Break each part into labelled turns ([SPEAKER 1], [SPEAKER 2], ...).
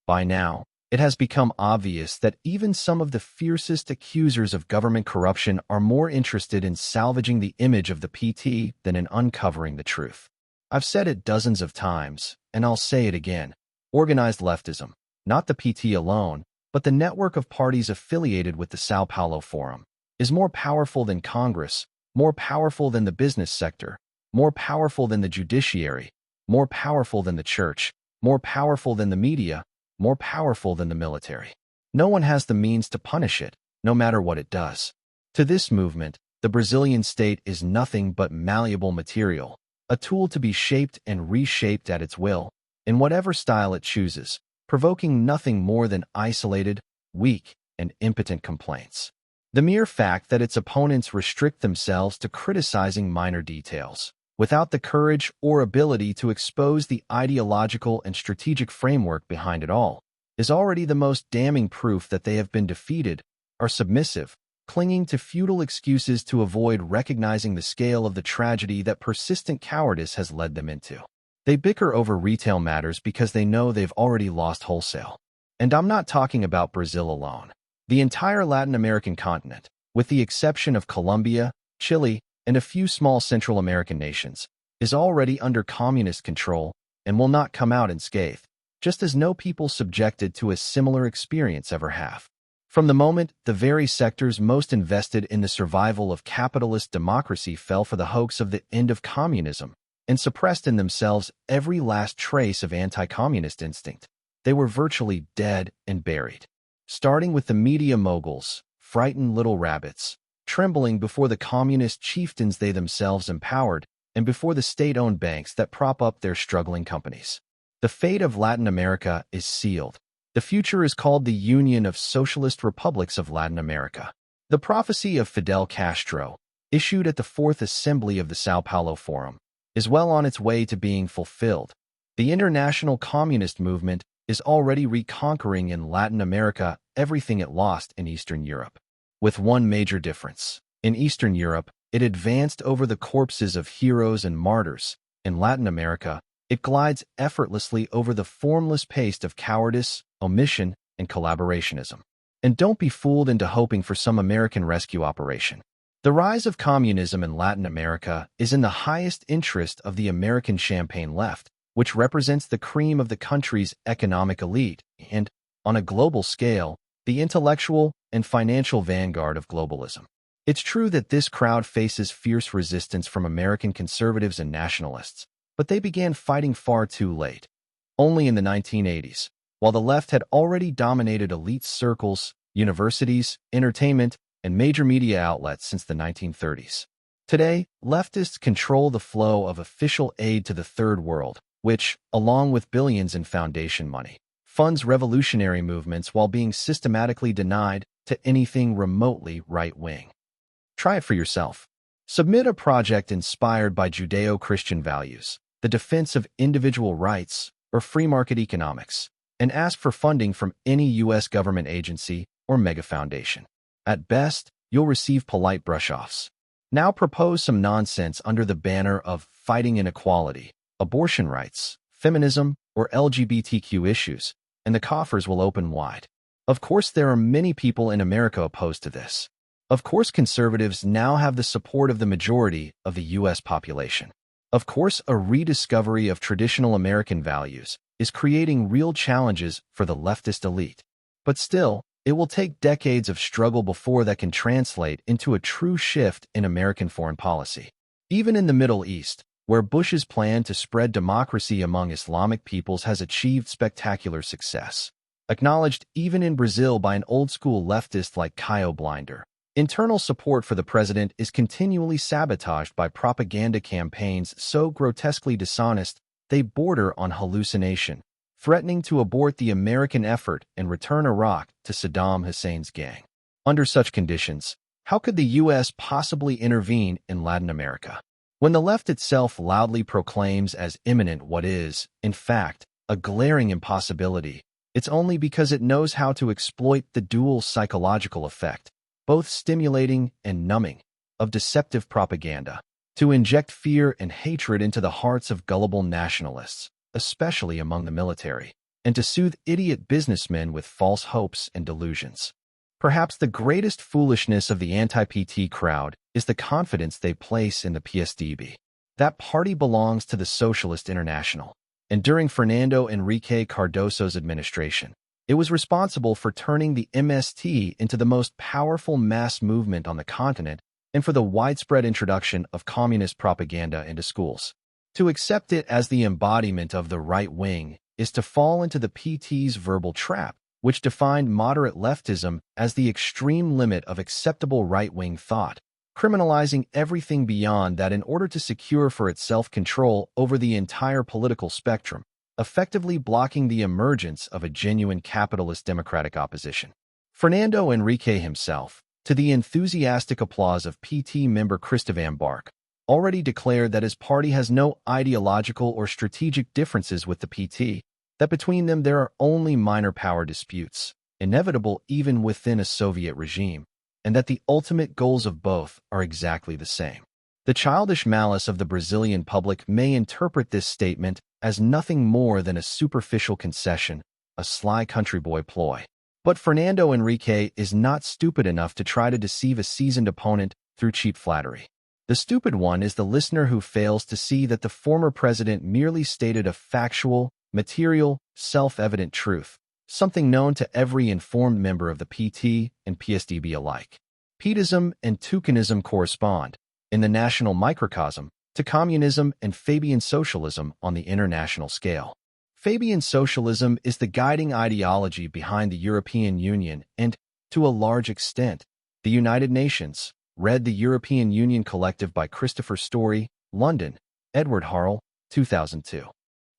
[SPEAKER 1] By now, it has become obvious that even some of the fiercest accusers of government corruption are more interested in salvaging the image of the PT than in uncovering the truth. I've said it dozens of times, and I'll say it again. Organized leftism, not the PT alone, but the network of parties affiliated with the São Paulo Forum, is more powerful than Congress, more powerful than the business sector, more powerful than the judiciary, more powerful than the church, more powerful than the media, more powerful than the military. No one has the means to punish it, no matter what it does. To this movement, the Brazilian state is nothing but malleable material, a tool to be shaped and reshaped at its will, in whatever style it chooses, provoking nothing more than isolated, weak, and impotent complaints. The mere fact that its opponents restrict themselves to criticizing minor details, without the courage or ability to expose the ideological and strategic framework behind it all, is already the most damning proof that they have been defeated, are submissive, clinging to futile excuses to avoid recognizing the scale of the tragedy that persistent cowardice has led them into. They bicker over retail matters because they know they've already lost wholesale. And I'm not talking about Brazil alone. The entire Latin American continent, with the exception of Colombia, Chile, and a few small Central American nations, is already under communist control and will not come out unscathed, just as no people subjected to a similar experience ever have. From the moment the very sectors most invested in the survival of capitalist democracy fell for the hoax of the end of communism and suppressed in themselves every last trace of anti-communist instinct, they were virtually dead and buried. Starting with the media moguls, frightened little rabbits, trembling before the communist chieftains they themselves empowered, and before the state-owned banks that prop up their struggling companies. The fate of Latin America is sealed. The future is called the Union of Socialist Republics of Latin America. The prophecy of Fidel Castro, issued at the Fourth Assembly of the São Paulo Forum, is well on its way to being fulfilled. The international communist movement is already reconquering in Latin America everything it lost in Eastern Europe. With one major difference. In Eastern Europe, it advanced over the corpses of heroes and martyrs. In Latin America, it glides effortlessly over the formless paste of cowardice, omission, and collaborationism. And don't be fooled into hoping for some American rescue operation. The rise of communism in Latin America is in the highest interest of the American Champagne left, which represents the cream of the country's economic elite and, on a global scale, the intellectual and financial vanguard of globalism. It's true that this crowd faces fierce resistance from American conservatives and nationalists, but they began fighting far too late. Only in the 1980s, while the left had already dominated elite circles, universities, entertainment, and major media outlets since the 1930s. Today, leftists control the flow of official aid to the Third World, which, along with billions in foundation money, funds revolutionary movements while being systematically denied to anything remotely right-wing. Try it for yourself. Submit a project inspired by Judeo-Christian values, the defense of individual rights, or free market economics, and ask for funding from any U.S. government agency or mega foundation. At best, you'll receive polite brush-offs. Now propose some nonsense under the banner of fighting inequality, abortion rights, feminism, or LGBTQ issues, and the coffers will open wide. Of course, there are many people in America opposed to this. Of course, conservatives now have the support of the majority of the U.S. population. Of course, a rediscovery of traditional American values is creating real challenges for the leftist elite. But still, it will take decades of struggle before that can translate into a true shift in American foreign policy. Even in the Middle East, where Bush's plan to spread democracy among Islamic peoples has achieved spectacular success, acknowledged even in Brazil by an old-school leftist like Caio Blinder, internal support for the president is continually sabotaged by propaganda campaigns so grotesquely dishonest they border on hallucination, threatening to abort the American effort and return Iraq to Saddam Hussein's gang. Under such conditions, how could the U.S. possibly intervene in Latin America? When the left itself loudly proclaims as imminent what is, in fact, a glaring impossibility, it's only because it knows how to exploit the dual psychological effect, both stimulating and numbing, of deceptive propaganda, to inject fear and hatred into the hearts of gullible nationalists, especially among the military. and to soothe idiot businessmen with false hopes and delusions. Perhaps the greatest foolishness of the anti-PT crowd is the confidence they place in the PSDB. That party belongs to the Socialist International, and during Fernando Enrique Cardoso's administration, it was responsible for turning the MST into the most powerful mass movement on the continent and for the widespread introduction of communist propaganda into schools. To accept it as the embodiment of the right wing is to fall into the PT's verbal trap, which defined moderate leftism as the extreme limit of acceptable right-wing thought, criminalizing everything beyond that in order to secure for itself control over the entire political spectrum, effectively blocking the emergence of a genuine capitalist democratic opposition. Fernando Enrique himself, to the enthusiastic applause of PT member Christovan Bark, already declared that his party has no ideological or strategic differences with the PT, that between them there are only minor power disputes, inevitable even within a Soviet regime, and that the ultimate goals of both are exactly the same. The childish malice of the Brazilian public may interpret this statement as nothing more than a superficial concession, a sly country boy ploy. But Fernando Enrique is not stupid enough to try to deceive a seasoned opponent through cheap flattery. The stupid one is the listener who fails to see that the former president merely stated a factual, material, self-evident truth, something known to every informed member of the PT and PSDB alike. Petism and Tucanism correspond, in the national microcosm, to communism and Fabian socialism on the international scale. Fabian socialism is the guiding ideology behind the European Union and, to a large extent, the United Nations. Read The European Union Collective by Christopher Story, London, Edward Harrell, 2002.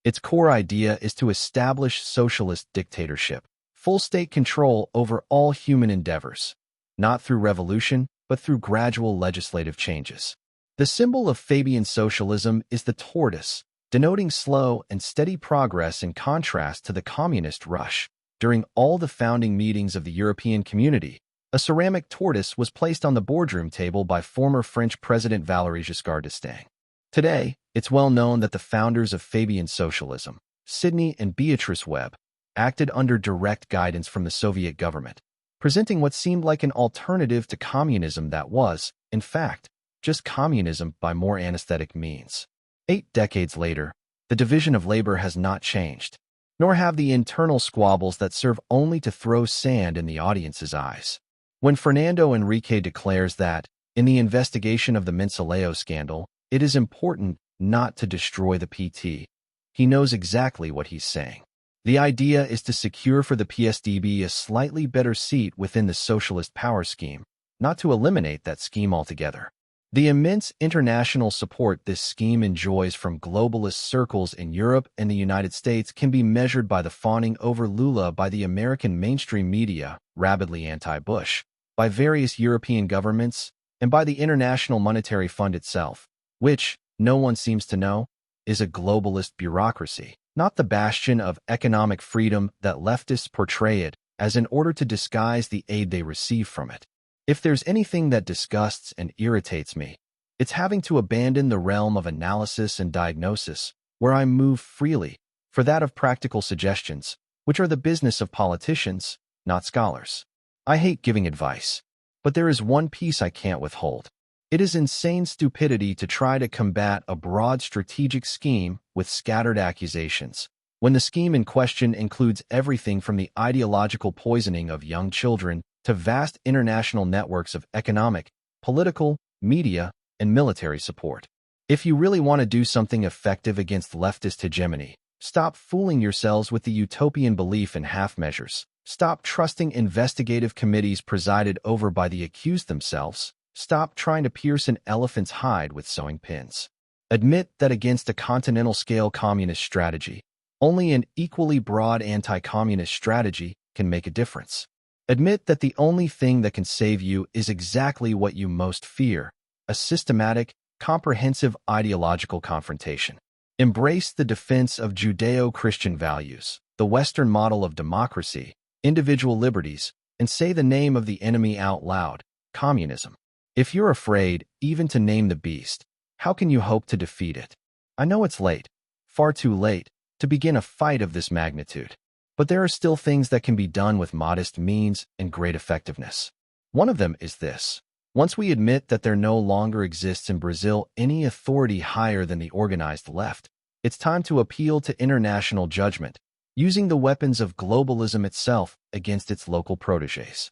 [SPEAKER 1] Its core idea is to establish socialist dictatorship, full state control over all human endeavors, not through revolution, but through gradual legislative changes. The symbol of Fabian socialism is the tortoise, denoting slow and steady progress in contrast to the communist rush. During all the founding meetings of the European Community, a ceramic tortoise was placed on the boardroom table by former French President Valéry Giscard d'Estaing. Today, it's well known that the founders of Fabian socialism, Sidney and Beatrice Webb, acted under direct guidance from the Soviet government, presenting what seemed like an alternative to communism that was, in fact, just communism by more anesthetic means. 8 decades later, the division of labor has not changed, nor have the internal squabbles that serve only to throw sand in the audience's eyes. When Fernando Enrique declares that, in the investigation of the Mensaleo scandal, it is important not to destroy the PT, he knows exactly what he's saying. The idea is to secure for the PSDB a slightly better seat within the socialist power scheme, not to eliminate that scheme altogether. The immense international support this scheme enjoys from globalist circles in Europe and the United States can be measured by the fawning over Lula by the American mainstream media, rabidly anti-Bush, by various European governments, and by the International Monetary Fund itself, which, no one seems to know, is a globalist bureaucracy, not the bastion of economic freedom that leftists portray it as in order to disguise the aid they receive from it. If there's anything that disgusts and irritates me, it's having to abandon the realm of analysis and diagnosis, where I move freely, for that of practical suggestions, which are the business of politicians, not scholars. I hate giving advice, but there is one piece I can't withhold. It is insane stupidity to try to combat a broad strategic scheme with scattered accusations, when the scheme in question includes everything from the ideological poisoning of young children to vast international networks of economic, political, media, and military support. If you really want to do something effective against leftist hegemony, stop fooling yourselves with the utopian belief in half measures. Stop trusting investigative committees presided over by the accused themselves. Stop trying to pierce an elephant's hide with sewing pins. Admit that against a continental-scale communist strategy, only an equally broad anti-communist strategy can make a difference. Admit that the only thing that can save you is exactly what you most fear, a systematic, comprehensive ideological confrontation. Embrace the defense of Judeo-Christian values, the Western model of democracy, individual liberties, and say the name of the enemy out loud, communism. If you're afraid even to name the beast, how can you hope to defeat it? I know it's late, far too late, to begin a fight of this magnitude. But there are still things that can be done with modest means and great effectiveness. One of them is this. Once we admit that there no longer exists in Brazil any authority higher than the organized left, it's time to appeal to international judgment, using the weapons of globalism itself against its local protégés.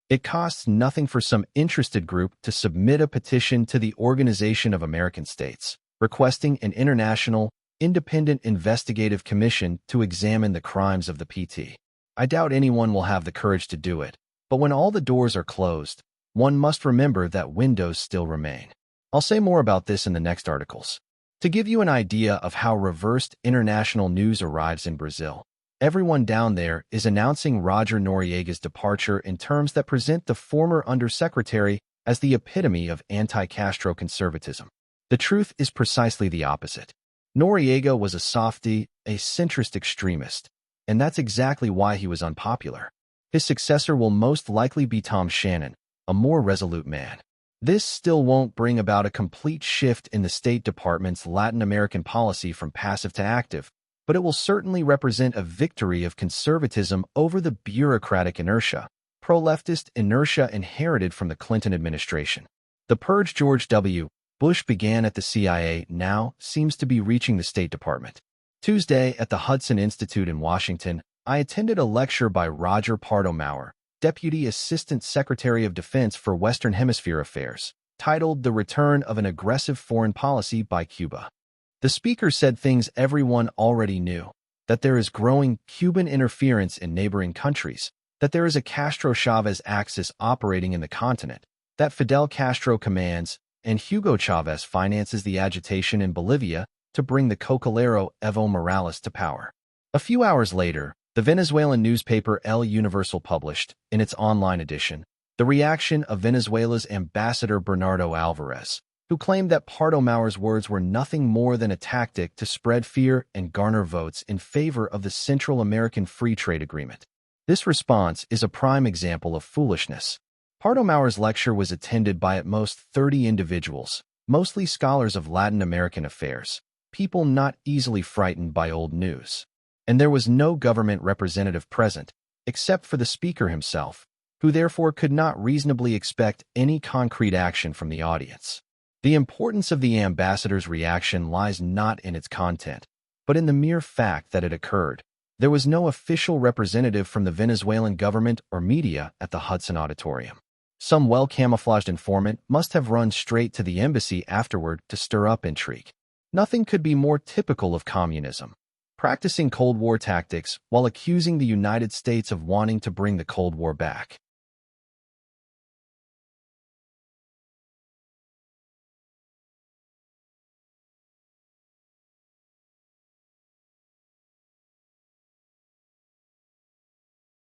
[SPEAKER 1] It costs nothing for some interested group to submit a petition to the Organization of American States, requesting an international, independent investigative commission to examine the crimes of the PT. I doubt anyone will have the courage to do it, but when all the doors are closed, one must remember that windows still remain. I'll say more about this in the next articles. To give you an idea of how reversed international news arrives in Brazil, everyone down there is announcing Roger Noriega's departure in terms that present the former undersecretary as the epitome of anti-Castro conservatism. The truth is precisely the opposite. Noriega was a softy, a centrist extremist, and that's exactly why he was unpopular. His successor will most likely be Tom Shannon, a more resolute man. This still won't bring about a complete shift in the State Department's Latin American policy from passive to active, but it will certainly represent a victory of conservatism over the bureaucratic inertia, pro-leftist inertia inherited from the Clinton administration. The purge George W. Bush began at the CIA now seems to be reaching the State Department. Tuesday, at the Hudson Institute in Washington, I attended a lecture by Roger Pardo Maurer, Deputy Assistant Secretary of Defense for Western Hemisphere Affairs, titled The Return of an Aggressive Foreign Policy by Cuba. The speaker said things everyone already knew, that there is growing Cuban interference in neighboring countries, that there is a Castro-Chavez axis operating in the continent, that Fidel Castro commands, and Hugo Chavez finances the agitation in Bolivia to bring the cocalero Evo Morales to power. A few hours later, the Venezuelan newspaper El Universal published, in its online edition, the reaction of Venezuela's ambassador Bernardo Alvarez, who claimed that Pardo Maurer's words were nothing more than a tactic to spread fear and garner votes in favor of the Central American Free Trade Agreement. This response is a prime example of foolishness. Pardo Maurer's lecture was attended by at most 30 individuals, mostly scholars of Latin American affairs, people not easily frightened by old news. And there was no government representative present, except for the speaker himself, who therefore could not reasonably expect any concrete action from the audience. The importance of the ambassador's reaction lies not in its content, but in the mere fact that it occurred. There was no official representative from the Venezuelan government or media at the Hudson Auditorium. Some well-camouflaged informant must have run straight to the embassy afterward to stir up intrigue. Nothing could be more typical of communism. Practicing Cold War tactics while accusing the United States of wanting to bring the Cold War back.